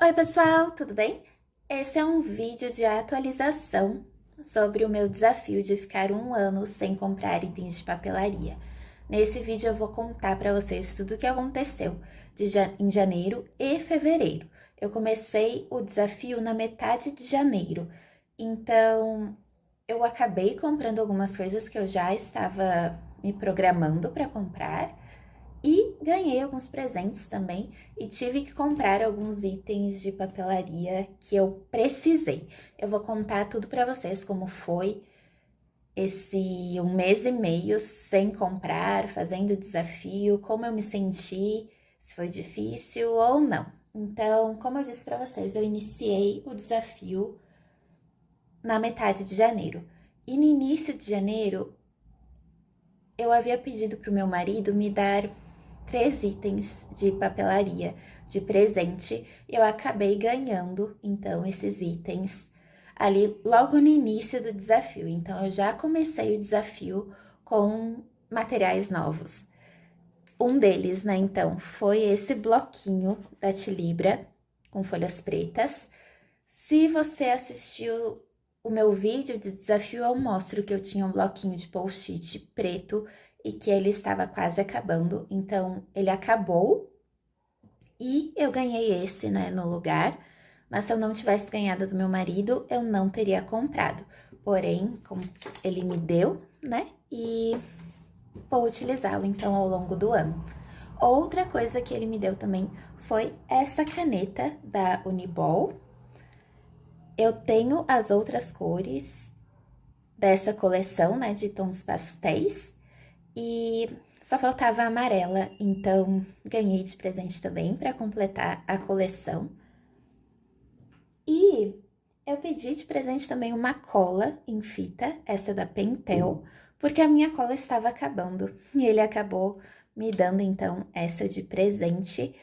Oi pessoal, tudo bem? Esse é um vídeo de atualização sobre o meu desafio de ficar um ano sem comprar itens de papelaria. Nesse vídeo eu vou contar para vocês tudo o que aconteceu em janeiro e fevereiro. Eu comecei o desafio na metade de janeiro, então eu acabei comprando algumas coisas que eu já estava me programando para comprar. E ganhei alguns presentes também e tive que comprar alguns itens de papelaria que eu precisei. Eu vou contar tudo para vocês como foi esse um mês e meio sem comprar, fazendo desafio, como eu me senti, se foi difícil ou não. Então, como eu disse para vocês, eu iniciei o desafio na metade de janeiro. E no início de janeiro, eu havia pedido para o meu marido me dar 3 itens de papelaria de presente. Eu acabei ganhando, então, esses itens ali logo no início do desafio. Então, eu já comecei o desafio com materiais novos. Um deles, né, então, foi esse bloquinho da Tilibra com folhas pretas. Se você assistiu o meu vídeo de desafio, eu mostro que eu tinha um bloquinho de post-it preto e que ele estava quase acabando. Então, ele acabou e eu ganhei esse, né, no lugar. Mas se eu não tivesse ganhado do meu marido, eu não teria comprado. Porém, como ele me deu, né, e vou utilizá-lo então ao longo do ano. Outra coisa que ele me deu também foi essa caneta da Uniball. Eu tenho as outras cores dessa coleção, né, de tons pastéis, e só faltava a amarela, então ganhei de presente também para completar a coleção. E eu pedi de presente também uma cola em fita, essa da Pentel, porque a minha cola estava acabando e ele acabou me dando então essa de presente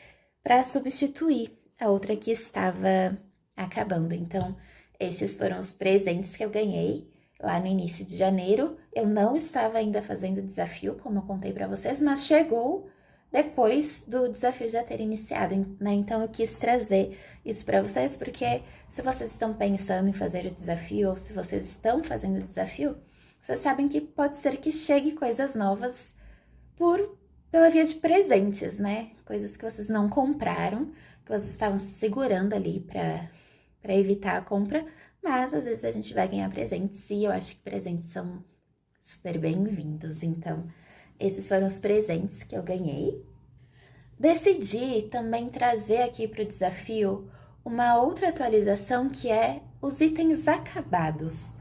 para substituir a outra que estava acabando. Então, estes foram os presentes que eu ganhei lá no início de janeiro. Eu não estava ainda fazendo o desafio, como eu contei para vocês, mas chegou depois do desafio já ter iniciado, né? Então eu quis trazer isso para vocês, porque se vocês estão pensando em fazer o desafio ou se vocês estão fazendo o desafio, vocês sabem que pode ser que chegue coisas novas pela via de presentes, né? Coisas que vocês não compraram, que vocês estavam segurando ali para evitar a compra, mas às vezes a gente vai ganhar presentes e eu acho que presentes são super bem-vindos. Então, esses foram os presentes que eu ganhei. Decidi também trazer aqui para o desafio uma outra atualização que é os itens acabados,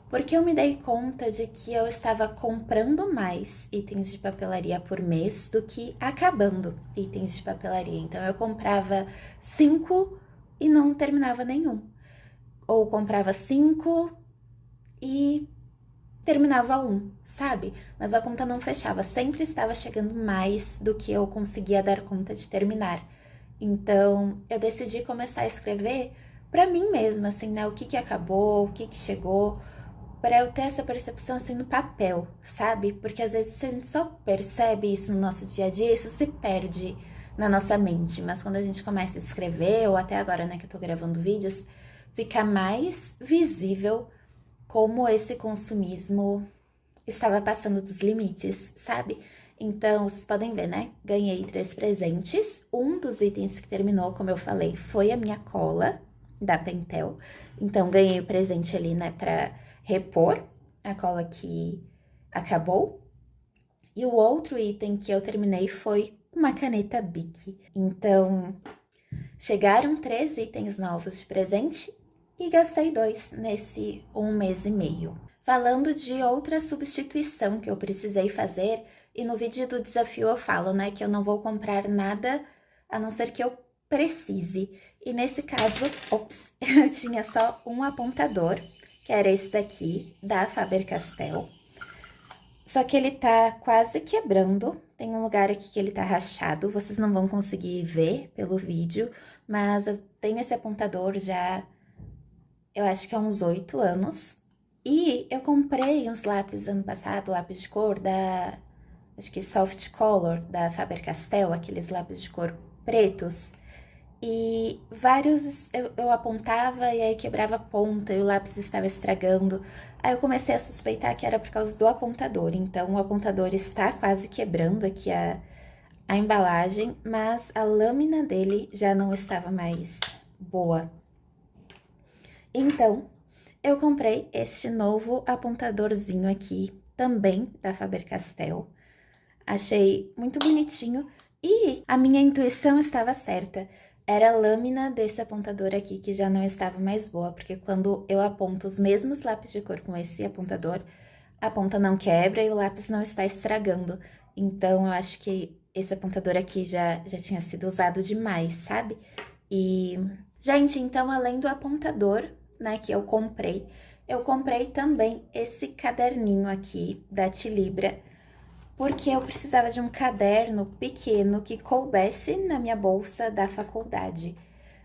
porque eu me dei conta de que eu estava comprando mais itens de papelaria por mês do que acabando itens de papelaria. Então eu comprava 5 e não terminava nenhum, ou comprava 5 e terminava um, sabe? Mas a conta não fechava, sempre estava chegando mais do que eu conseguia dar conta de terminar. Então, eu decidi começar a escrever para mim mesma, assim, né? O que acabou, o que chegou, para eu ter essa percepção assim no papel, sabe? Porque às vezes se a gente só percebe isso no nosso dia a dia, isso se perde na nossa mente. Mas quando a gente começa a escrever, ou até agora, né, que eu tô gravando vídeos, fica mais visível como esse consumismo estava passando dos limites, sabe? Então, vocês podem ver, né? Ganhei 3 presentes. Um dos itens que terminou, como eu falei, foi a minha cola da Pentel. Então, ganhei o presente ali, né, pra repor a cola que acabou. E o outro item que eu terminei foi uma caneta Bic. Então, chegaram 3 itens novos de presente e gastei 2 nesse um mês e meio. Falando de outra substituição que eu precisei fazer, e no vídeo do desafio eu falo, né, que eu não vou comprar nada a não ser que eu precise. E nesse caso, ops, eu tinha só um apontador, que era esse daqui, da Faber-Castell. Só que ele tá quase quebrando, tem um lugar aqui que ele tá rachado, vocês não vão conseguir ver pelo vídeo, mas eu tenho esse apontador já, eu acho que há uns 8 anos. E eu comprei uns lápis ano passado, lápis de cor da, acho que Soft Color, da Faber-Castell, aqueles lápis de cor pretos. e vários eu apontava e aí quebrava a ponta e o lápis estava estragando. Aí eu comecei a suspeitar que era por causa do apontador. Então o apontador está quase quebrando aqui a embalagem, mas a lâmina dele já não estava mais boa. Então eu comprei este novo apontadorzinho aqui, também da Faber-Castell. Achei muito bonitinho e a minha intuição estava certa. Era a lâmina desse apontador aqui que já não estava mais boa, porque quando eu aponto os mesmos lápis de cor com esse apontador, a ponta não quebra e o lápis não está estragando. Então, eu acho que esse apontador aqui já tinha sido usado demais, sabe? E, gente, então, além do apontador, né, que eu comprei também esse caderninho aqui da Tilibra, porque eu precisava de um caderno pequeno que coubesse na minha bolsa da faculdade.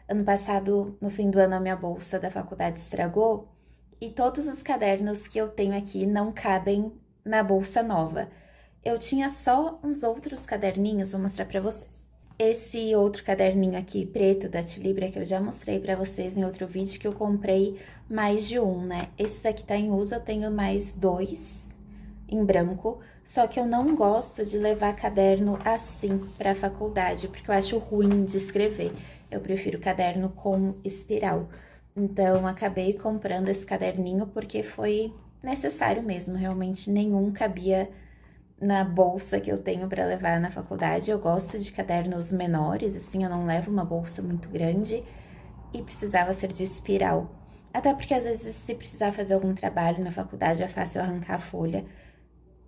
Ano passado, no fim do ano, a minha bolsa da faculdade estragou e todos os cadernos que eu tenho aqui não cabem na bolsa nova. Eu tinha só uns outros caderninhos, vou mostrar pra vocês. Esse outro caderninho aqui, preto, da Tilibra, que eu já mostrei pra vocês em outro vídeo, que eu comprei mais de um, né? Esse daqui tá em uso, eu tenho mais dois em branco, só que eu não gosto de levar caderno assim para a faculdade, porque eu acho ruim de escrever. Eu prefiro caderno com espiral. Então, acabei comprando esse caderninho porque foi necessário mesmo, realmente nenhum cabia na bolsa que eu tenho para levar na faculdade. Eu gosto de cadernos menores, assim, eu não levo uma bolsa muito grande e precisava ser de espiral. Até porque às vezes, se precisar fazer algum trabalho na faculdade, é fácil arrancar a folha.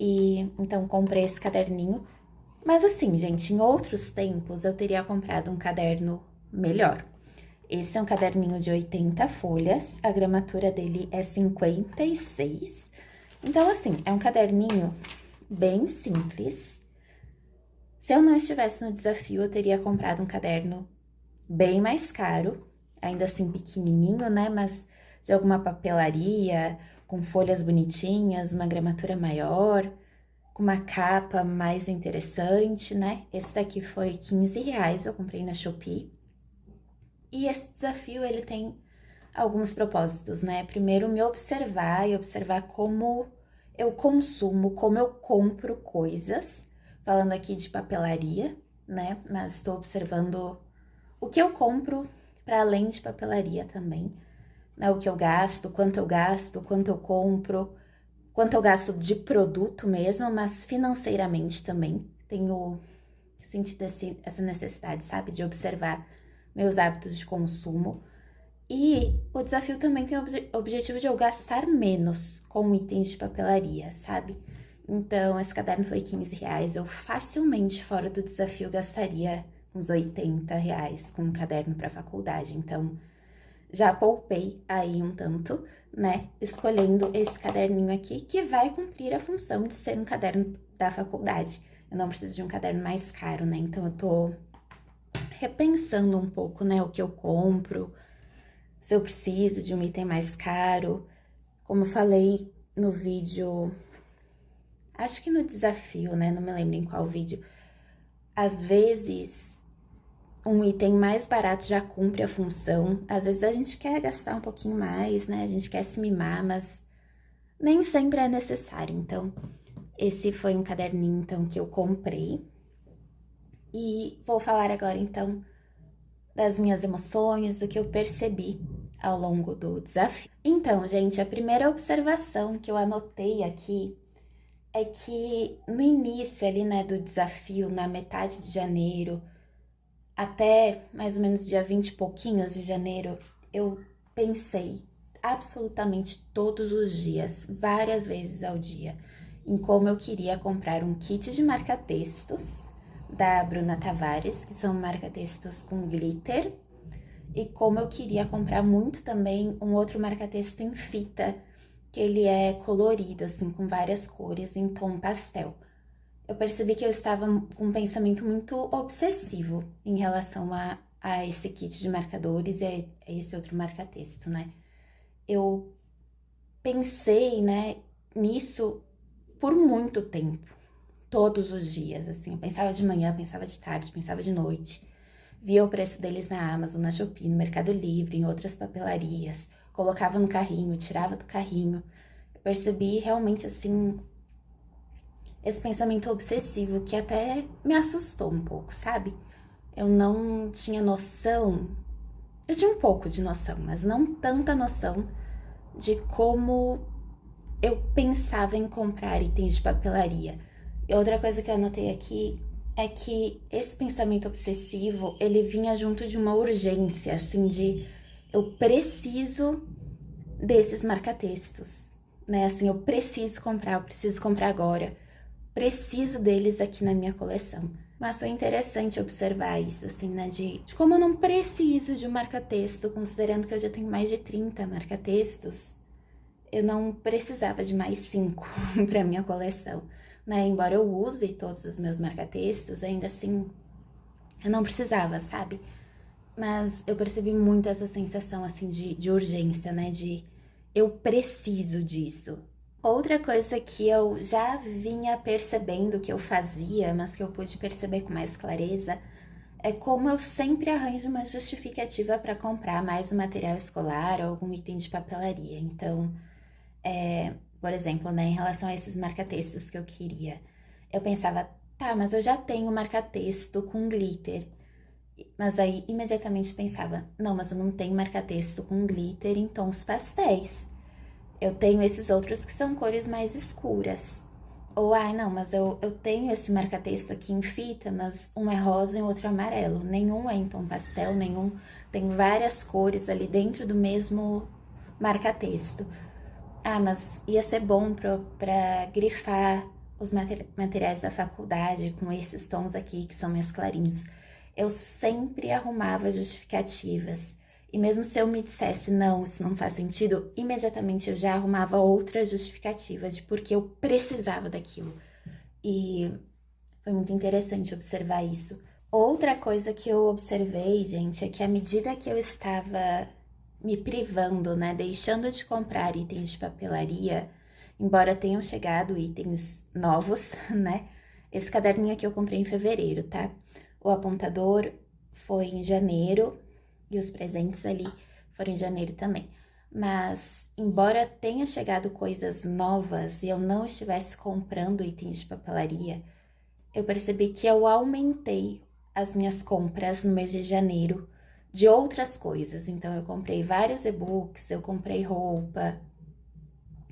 E então comprei esse caderninho. Mas assim, gente, em outros tempos eu teria comprado um caderno melhor. Esse é um caderninho de 80 folhas, a gramatura dele é 56. Então, assim, é um caderninho bem simples. Se eu não estivesse no desafio, eu teria comprado um caderno bem mais caro, ainda assim pequenininho, né? Mas de alguma papelaria, com folhas bonitinhas, uma gramatura maior, com uma capa mais interessante, né? Esse daqui foi 15 reais, eu comprei na Shopee. E esse desafio, ele tem alguns propósitos, né? Primeiro, me observar e observar como eu consumo, como eu compro coisas. Falando aqui de papelaria, né? Mas estou observando o que eu compro para além de papelaria também, né? O que eu gasto, quanto eu compro, quanto eu gasto de produto mesmo, mas financeiramente também. Tenho sentido essa necessidade, sabe, de observar meus hábitos de consumo. E o desafio também tem o objetivo de eu gastar menos com itens de papelaria, sabe? Então, esse caderno foi 15 reais. Eu facilmente, fora do desafio, gastaria uns 80 reais com um caderno para faculdade. Então, já poupei aí um tanto, né? Escolhendo esse caderninho aqui, que vai cumprir a função de ser um caderno da faculdade. Eu não preciso de um caderno mais caro, né? Então, eu tô repensando um pouco, né? O que eu compro, se eu preciso de um item mais caro. Como eu falei no vídeo, acho que no desafio, né? Não me lembro em qual vídeo. Às vezes, um item mais barato já cumpre a função. Às vezes a gente quer gastar um pouquinho mais, né? A gente quer se mimar, mas nem sempre é necessário. Então, esse foi um caderninho, então, que eu comprei. E vou falar agora, então, das minhas emoções, do que eu percebi ao longo do desafio. Então, gente, a primeira observação que eu anotei aqui é que no início ali, né, do desafio, na metade de janeiro, até mais ou menos dia 20 e pouquinhos de janeiro, eu pensei absolutamente todos os dias, várias vezes ao dia, em como eu queria comprar um kit de marca-textos da Bruna Tavares, que são marca-textos com glitter, e como eu queria comprar muito também um outro marca-texto em fita, que ele é colorido, assim, com várias cores em tom pastel. Eu percebi que eu estava com um pensamento muito obsessivo em relação a esse kit de marcadores e a esse outro marca-texto, né? Eu pensei, né, nisso por muito tempo, todos os dias, assim. Eu pensava de manhã, pensava de tarde, pensava de noite. via o preço deles na Amazon, na Shopee, no Mercado Livre, em outras papelarias, colocava no carrinho, tirava do carrinho. Eu percebi realmente, assim, esse pensamento obsessivo que até me assustou um pouco, sabe? Eu não tinha noção, eu tinha um pouco de noção, mas não tanta noção de como eu pensava em comprar itens de papelaria. E outra coisa que eu anotei aqui é que esse pensamento obsessivo, ele vinha junto de uma urgência, assim, de eu preciso desses marca-textos, né? Assim, eu preciso comprar agora, preciso deles aqui na minha coleção. Mas foi interessante observar isso, assim, né? De como eu não preciso de um marca-texto, considerando que eu já tenho mais de 30 marca-textos, eu não precisava de mais 5 para minha coleção, né? Embora eu use todos os meus marca-textos, ainda assim, eu não precisava, sabe? Mas eu percebi muito essa sensação, assim, de urgência, né? De eu preciso disso. Outra coisa que eu já vinha percebendo que eu fazia, mas que eu pude perceber com mais clareza, é como eu sempre arranjo uma justificativa para comprar mais um material escolar ou algum item de papelaria. Então, por exemplo, né, em relação a esses marca-textos que eu queria, eu pensava, tá, mas eu já tenho marca-texto com glitter. Mas aí imediatamente pensava, não, mas eu não tenho marca-texto com glitter em tons pastéis. Eu tenho esses outros que são cores mais escuras. Ou, não, mas eu tenho esse marca-texto aqui em fita, mas um é rosa e o outro é amarelo. Nenhum é em tom pastel, nenhum tem várias cores ali dentro do mesmo marca-texto. Mas ia ser bom pra grifar os materiais da faculdade com esses tons aqui, que são mais clarinhos. Eu sempre arrumava justificativas. E mesmo se eu me dissesse, não, isso não faz sentido, imediatamente eu já arrumava outra justificativa de porque eu precisava daquilo. E foi muito interessante observar isso. Outra coisa que eu observei, gente, é que à medida que eu estava me privando, né, deixando de comprar itens de papelaria, embora tenham chegado itens novos, né? Esse caderninho aqui eu comprei em fevereiro, tá? O apontador foi em janeiro e os presentes ali foram em janeiro também. Mas, embora tenha chegado coisas novas e eu não estivesse comprando itens de papelaria, eu percebi que eu aumentei as minhas compras no mês de janeiro de outras coisas. Então, eu comprei vários e-books, eu comprei roupa,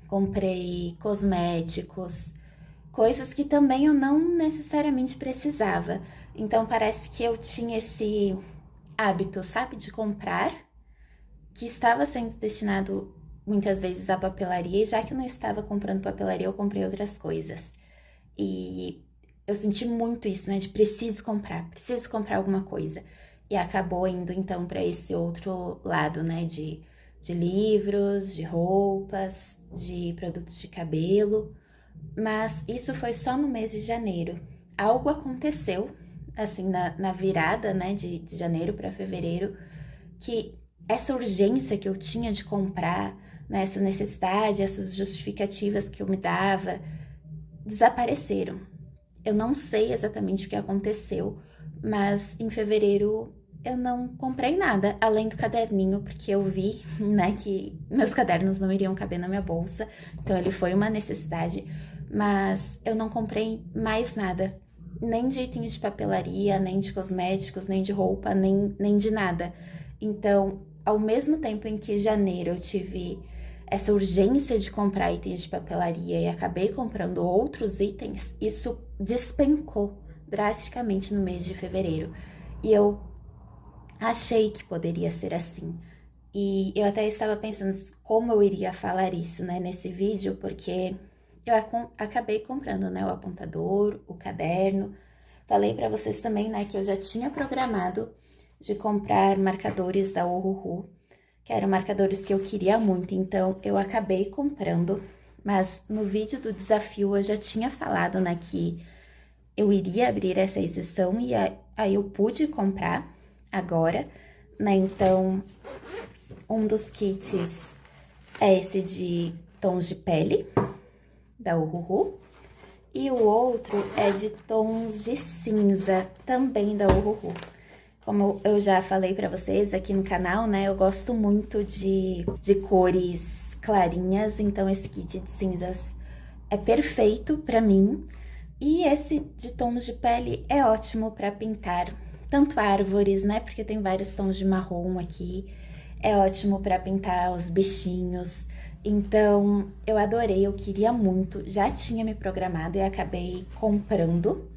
comprei cosméticos, coisas que também eu não necessariamente precisava. Então, parece que eu tinha esse hábito, sabe, de comprar, que estava sendo destinado muitas vezes à papelaria, e já que eu não estava comprando papelaria, eu comprei outras coisas. E eu senti muito isso, né, de preciso comprar alguma coisa. E acabou indo, então, para esse outro lado, né, de livros, de roupas, de produtos de cabelo. Mas isso foi só no mês de janeiro. Algo aconteceu, assim, na virada, né, de janeiro para fevereiro, que essa urgência que eu tinha de comprar, né, essa necessidade, essas justificativas que eu me dava, desapareceram. Eu não sei exatamente o que aconteceu, mas em fevereiro eu não comprei nada além do caderninho, porque eu vi, né, que meus cadernos não iriam caber na minha bolsa, então ele foi uma necessidade, mas eu não comprei mais nada, nem de itens de papelaria, nem de cosméticos, nem de roupa, nem de nada. Então, ao mesmo tempo em que em janeiro eu tive essa urgência de comprar itens de papelaria e acabei comprando outros itens, isso despencou drasticamente no mês de fevereiro. E eu achei que poderia ser assim. E eu até estava pensando como eu iria falar isso, né, nesse vídeo, porque eu acabei comprando, né, o apontador, o caderno. Falei para vocês também, né, que eu já tinha programado de comprar marcadores da Ohuhu, que eram marcadores que eu queria muito, então eu acabei comprando. Mas no vídeo do desafio eu já tinha falado, né, que eu iria abrir essa exceção e aí eu pude comprar agora, né? Então, um dos kits é esse de tons de pele, da Ohuhu, e o outro é de tons de cinza, também da Ohuhu. Como eu já falei pra vocês aqui no canal, né, eu gosto muito de cores clarinhas, então esse kit de cinzas é perfeito pra mim. E esse de tons de pele é ótimo pra pintar tanto árvores, né, porque tem vários tons de marrom aqui. É ótimo pra pintar os bichinhos. Então, eu adorei, eu queria muito, já tinha me programado e acabei comprando.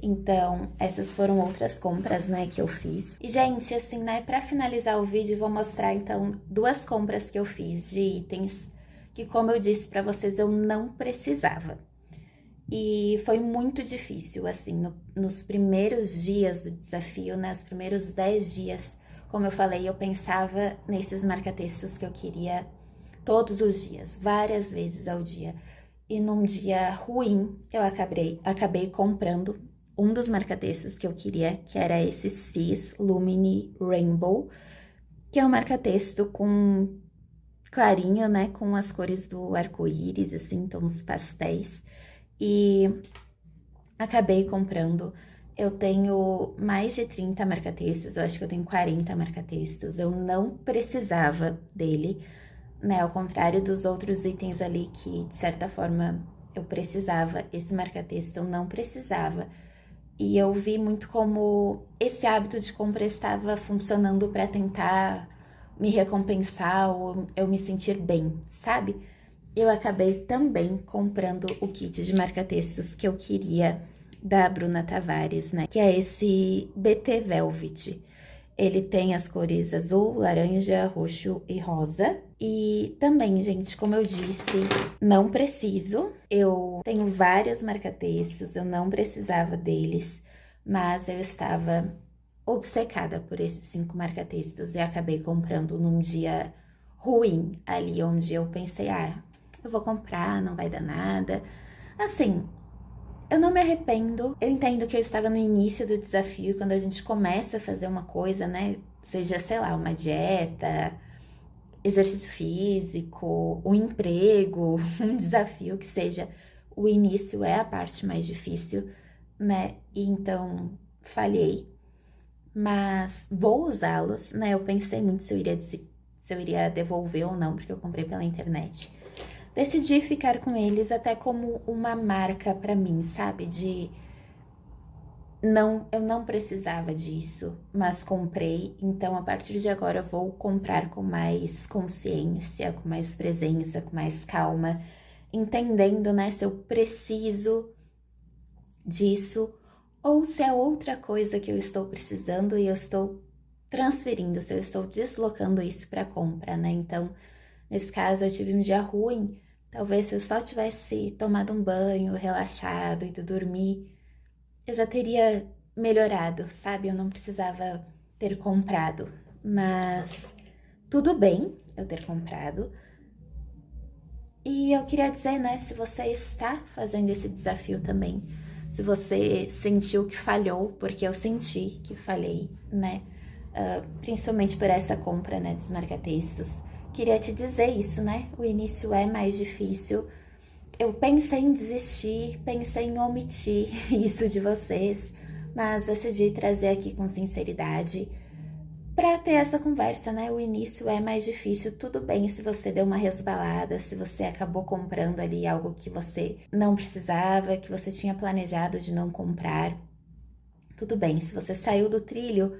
Então, essas foram outras compras, né, que eu fiz. E, gente, assim, né, pra finalizar o vídeo, vou mostrar, então, duas compras que eu fiz de itens que, como eu disse pra vocês, eu não precisava. E foi muito difícil, assim, nos primeiros dias do desafio, né, os primeiros 10 dias, como eu falei, eu pensava nesses marca-textos que eu queria todos os dias, várias vezes ao dia. E num dia ruim, eu acabei comprando um dos marca-textos que eu queria, que era esse Cis Lumini Rainbow, que é um marca-texto com clarinho, né, com as cores do arco-íris, assim, tons pastéis. E acabei comprando. Eu tenho mais de 30 marca-textos, eu acho que eu tenho 40 marca-textos. Eu não precisava dele, né? Ao contrário dos outros itens ali que, de certa forma, eu precisava. Esse marca-texto eu não precisava. E eu vi muito como esse hábito de compra estava funcionando para tentar me recompensar ou eu me sentir bem, sabe? Eu acabei também comprando o kit de marca-textos que eu queria da Bruna Tavares, né? Que é esse BT Velvet. Ele tem as cores azul, laranja, roxo e rosa. E também, gente, como eu disse, não preciso. Eu tenho vários marca-textos, eu não precisava deles, mas eu estava obcecada por esses 5 marca-textos e acabei comprando num dia ruim, ali onde eu pensei, eu vou comprar, não vai dar nada. Assim, eu não me arrependo. Eu entendo que eu estava no início do desafio, quando a gente começa a fazer uma coisa, né? Seja, sei lá, uma dieta, exercício físico, um emprego, um desafio que seja. O início é a parte mais difícil, né? E então, falhei. Mas vou usá-los, né? Eu pensei muito se eu iria devolver ou não, porque eu comprei pela internet. Decidi ficar com eles até como uma marca pra mim, sabe? Eu não precisava disso, mas comprei, então a partir de agora eu vou comprar com mais consciência, com mais presença, com mais calma, entendendo, né, se eu preciso disso ou se é outra coisa que eu estou precisando e eu estou transferindo, se eu estou deslocando isso para compra, né? Então, nesse caso, eu tive um dia ruim. Talvez se eu só tivesse tomado um banho, relaxado, ido dormir, eu já teria melhorado, sabe? Eu não precisava ter comprado. Mas tudo bem eu ter comprado. E eu queria dizer, né, se você está fazendo esse desafio também, se você sentiu que falhou, porque eu senti que falhei, né? Principalmente por essa compra, né, dos marca-textos. Queria te dizer isso, né? O início é mais difícil. Eu pensei em desistir, pensei em omitir isso de vocês, mas decidi trazer aqui com sinceridade para ter essa conversa, né? O início é mais difícil, tudo bem se você deu uma resbalada, se você acabou comprando ali algo que você não precisava, que você tinha planejado de não comprar. Tudo bem, se você saiu do trilho,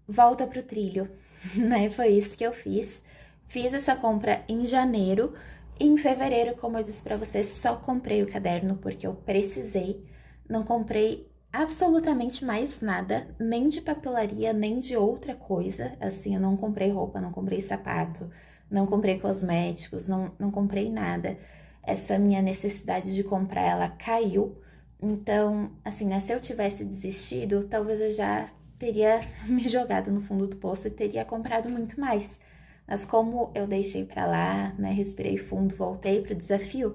volta pro trilho, né? Foi isso que eu fiz. Fiz essa compra em janeiro. E em fevereiro, como eu disse pra vocês, só comprei o caderno porque eu precisei. Não comprei absolutamente mais nada, nem de papelaria, nem de outra coisa. Assim, eu não comprei roupa, não comprei sapato, não comprei cosméticos, não comprei nada. Essa minha necessidade de comprar, ela caiu. Então, assim, né, se eu tivesse desistido, talvez eu já teria me jogado no fundo do poço e teria comprado muito mais. Mas como eu deixei pra lá, né, respirei fundo, voltei pro desafio,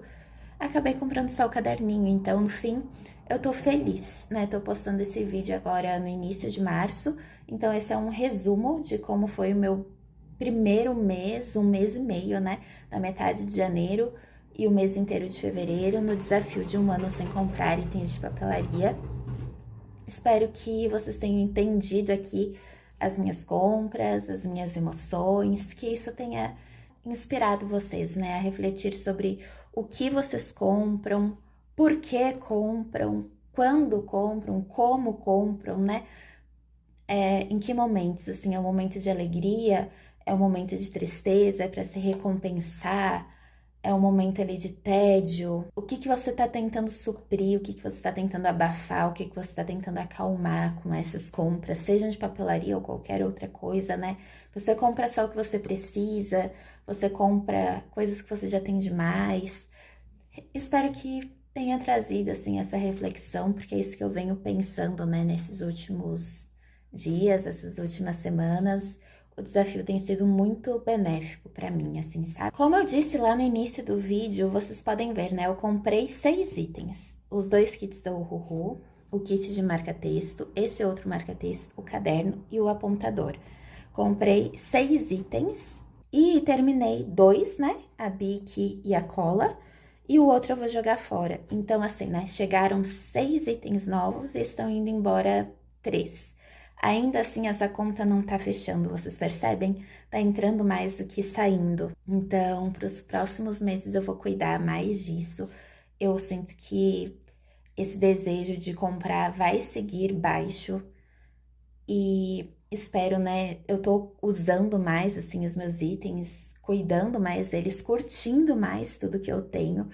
acabei comprando só o caderninho. Então, no fim, eu tô feliz, né? Tô postando esse vídeo agora no início de março. Então, esse é um resumo de como foi o meu primeiro mês, um mês e meio, né? Da metade de janeiro e o mês inteiro de fevereiro, no desafio de um ano sem comprar itens de papelaria. Espero que vocês tenham entendido aqui as minhas compras, as minhas emoções, que isso tenha inspirado vocês, né, a refletir sobre o que vocês compram, por que compram, quando compram, como compram, né? Em que momentos, assim, é um momento de alegria, é um momento de tristeza, é para se recompensar, é um momento ali de tédio. O que que você tá tentando suprir, o que que você tá tentando abafar, o que que você tá tentando acalmar com essas compras, sejam de papelaria ou qualquer outra coisa, né? Você compra só o que você precisa, você compra coisas que você já tem demais. Espero que tenha trazido, assim, essa reflexão, porque é isso que eu venho pensando, né, nesses últimos dias, essas últimas semanas. O desafio tem sido muito benéfico para mim, assim, sabe? Como eu disse lá no início do vídeo, vocês podem ver, né, eu comprei 6 itens. Os 2 kits da Uhuhu, o kit de marca-texto, esse outro marca-texto, o caderno e o apontador. Comprei 6 itens e terminei 2, né, a Bic e a cola, e o outro eu vou jogar fora. Então, assim, né, chegaram 6 itens novos e estão indo embora 3. Ainda assim, essa conta não tá fechando, vocês percebem? Tá entrando mais do que saindo. Então, para os próximos meses eu vou cuidar mais disso. Eu sinto que esse desejo de comprar vai seguir baixo e espero, né? Eu tô usando mais, assim, os meus itens, cuidando mais deles, curtindo mais tudo que eu tenho.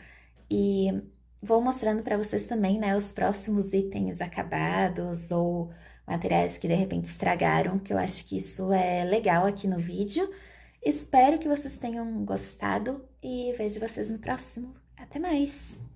E vou mostrando para vocês também, né, os próximos itens acabados ou materiais que de repente estragaram, que eu acho que isso é legal aqui no vídeo. Espero que vocês tenham gostado e vejo vocês no próximo. Até mais!